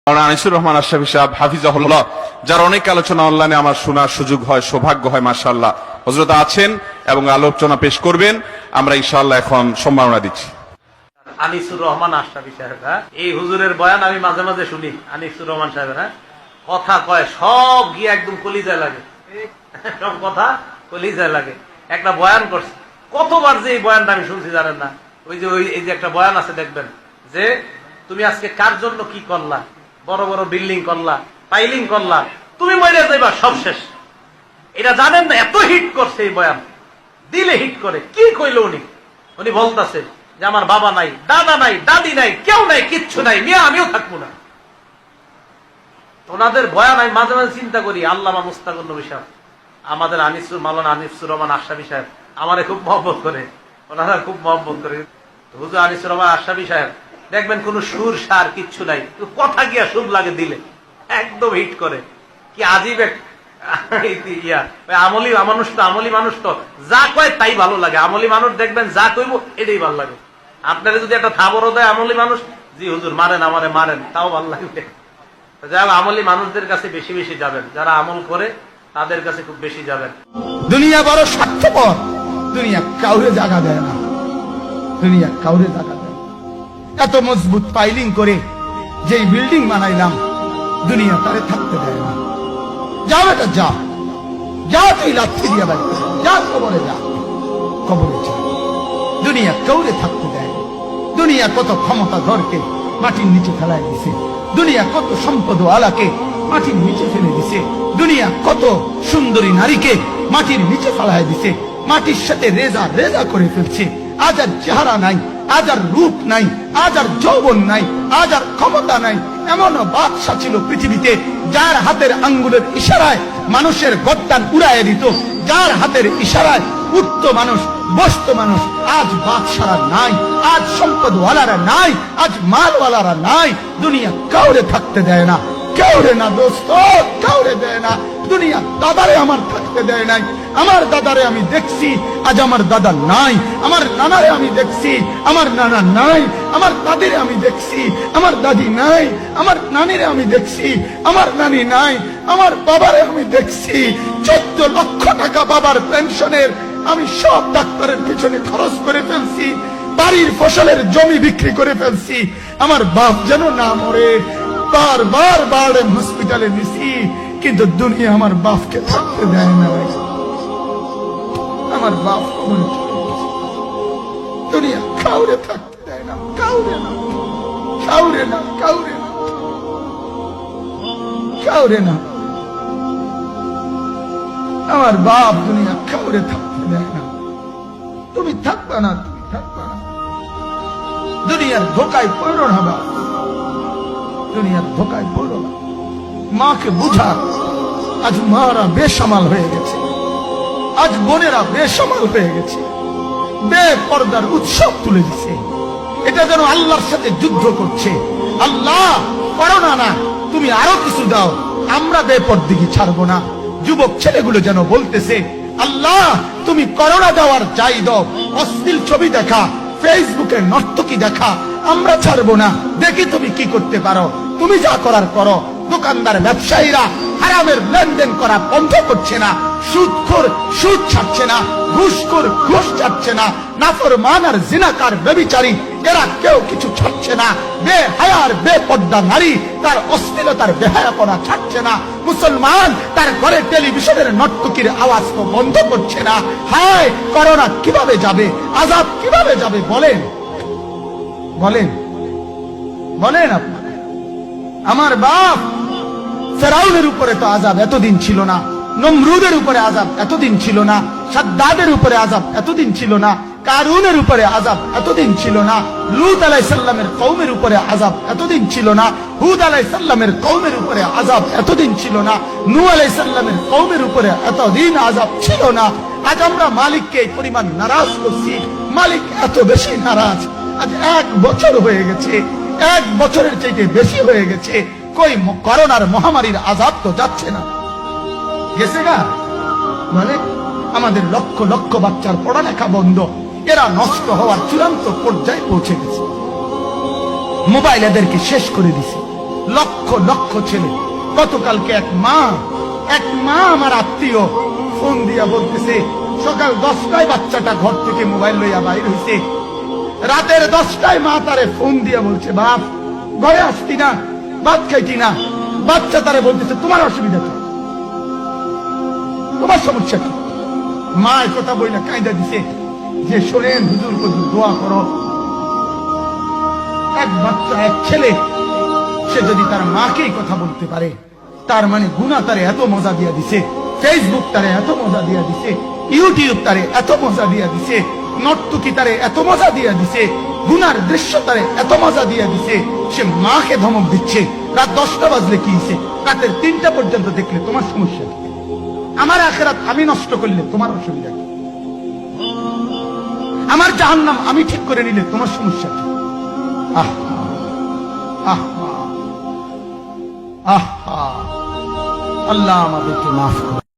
আনিসুর রহমান আশরাফী সাহেব হাফিজাহুল্লাহ, যার অনেক আলোচনা অনলাইনে আমার শোনার সুযোগ হয়, সৌভাগ্য হয়, মাশাআল্লাহ হযরত আছেন এবং আলোচনা পেশ করবেন। আমরা ইনশাআল্লাহ এখন সম্মাননা দিচ্ছি। আনিসুর রহমান আশরাফী সাহেব, এই হুজুরের বয়ান আমি মাঝে মাঝে শুনি। আনিসুর রহমান সাহেবের কথা কয় সব গিয়ে একদম কলিজায় লাগে, সব কথা কলিজায় লাগে। একটা বয়ান করছে, কতবার যে এই বয়ানটা আমি শুনছি জানেন না। এই যে একটা বয়ান আছে দেখবেন যে তুমি আজকে কার জন্য কি করলা, বড় বড় বিল্ডিং করলা, পাইলিং করলা, তুমি মরে যাইবা, সব শেষ। এটা জানেন না, এত হিট করছে এই বয়ান, দিলে হিট করে। কি কইল উনি বলতেছে যে আমার বাবা নাই, দাদা নাই, দাদি নাই, কেউ নাই, কিচ্ছু নাই, মিয়া আমিও থাকবো না। ওনাদের বয়ান আমি মাঝে মাঝে চিন্তা করি, আল্লামা মুস্তাকুর নবী সাহেব, আমাদের মাওলানা আনিসুর রহমান আশরাফী সাহেব আমারে খুব মহব্বত করে, ওনারা খুব মহব্বত করে। হুজুর আনিসুর রহমান আশরাফী সাহেব দেখবেন কোন সুর সার কিচ্ছু নাই, কথা গিয়া সুর লাগে দিলে, একদম হিট করে। কি আজীব এক আমলি মানুষ তো, আমলি মানুষ তো যা কয় তাই ভালো লাগে। আমলি মানুষ দেখবেন যা কইব এটাই ভালো লাগে। আপনারা যদি একটা থাবরও দেয় আমলি মানুষ, জি হুজুর মারেন আমারে মারেন, তাও ভালো লাগবে। যাই হোক, আমলি মানুষদের কাছে বেশি বেশি যাবেন, যারা আমল করে তাদের কাছে খুব বেশি যাবেন। দুনিয়া বড় স্বার্থপর, দুনিয়া কাউরে জায়গা দেয় না, দুনিয়া কাউরে জায়গা দেয়। এত মজবুত পাইলিং করে যে বিল্ডিং বানাইলাম, দুনিয়া তারে থাকতে দেয় না। যা বেটা যা, যা তুই লাথি দিয়া বাড়ি, যা কবরে যা, কবরে যা। দুনিয়া কাউরে থাকতে দেয়। দুনিয়া কত ক্ষমতা ধরকে মাটির নিচে ফেলায় দিছে, দুনিয়া কত সম্পদ আলাকে মাটির নিচে ফেলে দিছে, দুনিয়া কত সুন্দরী নারীকে মাটির নিচে ফেলায় দিছে, মাটির সাথে রেজা রেজা করে ফেলছে। আজ আর চেহারা নাই, আজ আর রূপ নাই, আজ আর যৌবন নাই, আজ আর ক্ষমতা নাই। এমন বাদশা ছিল পৃথিবীতে যার হাতের আঙ্গুলের ইশারায় মানুষের গর্দান উড়াইয়া দিত, যার হাতের ইশারায় উঠতো মানুষ, বসতো মানুষ। আজ বাদশারা নাই, আজ সম্পদওয়ালারা নাই, আজ মালওয়ালারা নাই। দুনিয়া কাউরে থাকতে দেয় না, কাউরে না দোস্ত, কাউরে দেয় না। দুনিয়া দাদারে আমার থাকতে দেয় নাই। আমার দাদারে আমি দেখছি, আজ আমার দাদা নাই। আমার নানারে আমি দেখছি, আমার নানা নাই। আমার দাদিরে আমি দেখছি, আমার দাদি নাই। আমার নানিরে আমি দেখছি, আমার নানি নাই। আমার বাবারে আমি দেখছি, 14 লক্ষ টাকা বাবার পেনশনের আমি সব ডাক্তারের পিছনে খরচ করে ফেলছি, বাড়ির ফসলের জমি বিক্রি করে ফেলছি। আমার বাপ যেন না মরে বারবার বারবার হসপিটালে নিছি, কিন্তু দুনিয়া আমার বাপকে থাকতে দেয় না। আমার বাপ কবরে চলে গেছে, দুনিয়া কাউরে থাকতে দেয় না, কাউরে না, কাউরে না, কাউরে না, কাউরে না। আমার বাপ দুনিয়া কাউরে থাকতে দেয় না। তুমি থাকবা না, তুমি থাকবা না। দুনিয়ার ধোকায় পড়ো না বাপ, দুনিয়ার ধোকায় পড়ো না। মাকে বুঝা, আজ মারা বেসামাল হয়ে গেছে, আজ বোনেরা বেসামাল হয়ে গেছে, বেপর্দার উৎসব তুলে দিছে। এটা যেন আল্লাহর সাথে যুদ্ধ করছে। আল্লাহ করো না, না তুমি আরো কিছু দাও, আমরা বেপরদিগি ছাড়বো না। যুবক ছেলেগুলো যেন বলতেছে, আল্লাহ তুমি করোনা দেওয়ার চাই দাও, অশ্লীল ছবি দেখা, ফেসবুকে নর্তকী দেখা আমরা ছাড়বো না। দেখি তুমি কি করতে পারো, তুমি যা করার করো। দোকানদার ব্যবসায়ীরা হারামের লেনদেন করা বন্ধ করছে না, সুদখোর সুদ ছাড়ছে না, ঘুষখোর ঘুষ ছাড়ছে না, নাফরমান আর জিনাকার ব্যভিচারী এরা কেউ কিছু ছাড়ছে না। বেহায়ার বেপর্দা নারী তার অশ্লীলতার বেহায়াপনা ছাড়ছে না। মুসলমান তার ঘরে টেলিভিশনের নর্তকীর আওয়াজ তো বন্ধ করছে না। হায় করোনা কিভাবে যাবে, আযাব কিভাবে যাবে বলেন, বলেন, বলেন আপনারা। আমার বাপ ফেরাউনের উপরে তো আযাব এতদিন ছিল না, নমরুদের উপরে আযাব এতদিন ছিল না, সাদ্দাদের উপরে আযাব এতদিন ছিল না, কারুনের উপরে আযাব এতদিন ছিল না, লূত আলাইহিস সালামের কওমের উপরে আযাব এতদিন ছিল না, হুদ আলাইহিস সালামের কওমের উপরে আযাব এতদিন ছিল না, নূহ আলাইহিস সালামের কওমের উপরে এতদিন আযাব ছিল না। আজ আমরা মালিককে এই পরিমাণ নারাজ করছি, মালিক এত বেশি নারাজ। আজ 1 বছর হয়ে গেছে, 1 বছরের চাইতে বেশি হয়ে গেছে, কই করোনার মহামারীর আযাব তো যাচ্ছে না, গেছে গা। মানে আমাদের লক্ষ লক্ষ বাচ্চার পড়ালেখা বন্ধ, এরা নষ্ট হওয়ার চূড়ান্ত পর্যায়ে পৌঁছে গেছে। মোবাইল এদেরকে শেষ করে দিছে। লক্ষ লক্ষ ছেলে। গতকালকে এক মা আমার আত্মীয় ফোন দিয়া বলতেছে, সকাল 10টায় বাচ্চাটা ঘর থেকে মোবাইল লইয়া বাইর হইছে, রাতের 10টায় মা তারে ফোন দিয়া বলছে, বাপ ঘরে আসতি না, ভাত খাইতি না। বাচ্চা তারে বলতেছে, তোমার অসুবিধা কি, তোমার সমস্যা কি? মা কথা বইলা কায়দা দিছে যে শোনেন হুজুর, হুজুর দোয়া করো, এক বাচ্চা এক ছেলে সে যদি তার মাকেই কথা বলতে পারে, তার মানে গুনাহ তারে এত মজা দিয়া দিছে, ফেসবুক তারে এত মজা দিয়া দিছে, ইউটিউব তারে এত মজা দিয়া দিছে, নর্তকী তারে এত মজা দিয়া দিছে, গুনার দৃশ্য তারে এত মজা দিয়া দিছে, সে মাকে ধমক দিচ্ছে। রাত 10টা বাজলে কি হইছে, রাতের 3টা পর্যন্ত দেখলে তোমার সমস্যা কি? আমার আখিরাত আমি নষ্ট করলে তোমার অসুবিধা কি? আমার জাহান্নাম আমি ঠিক করে নিলে তোমার সমস্যা কি? আহ আহ আহ আল্লাহ আমাদেরকে মাফ করো।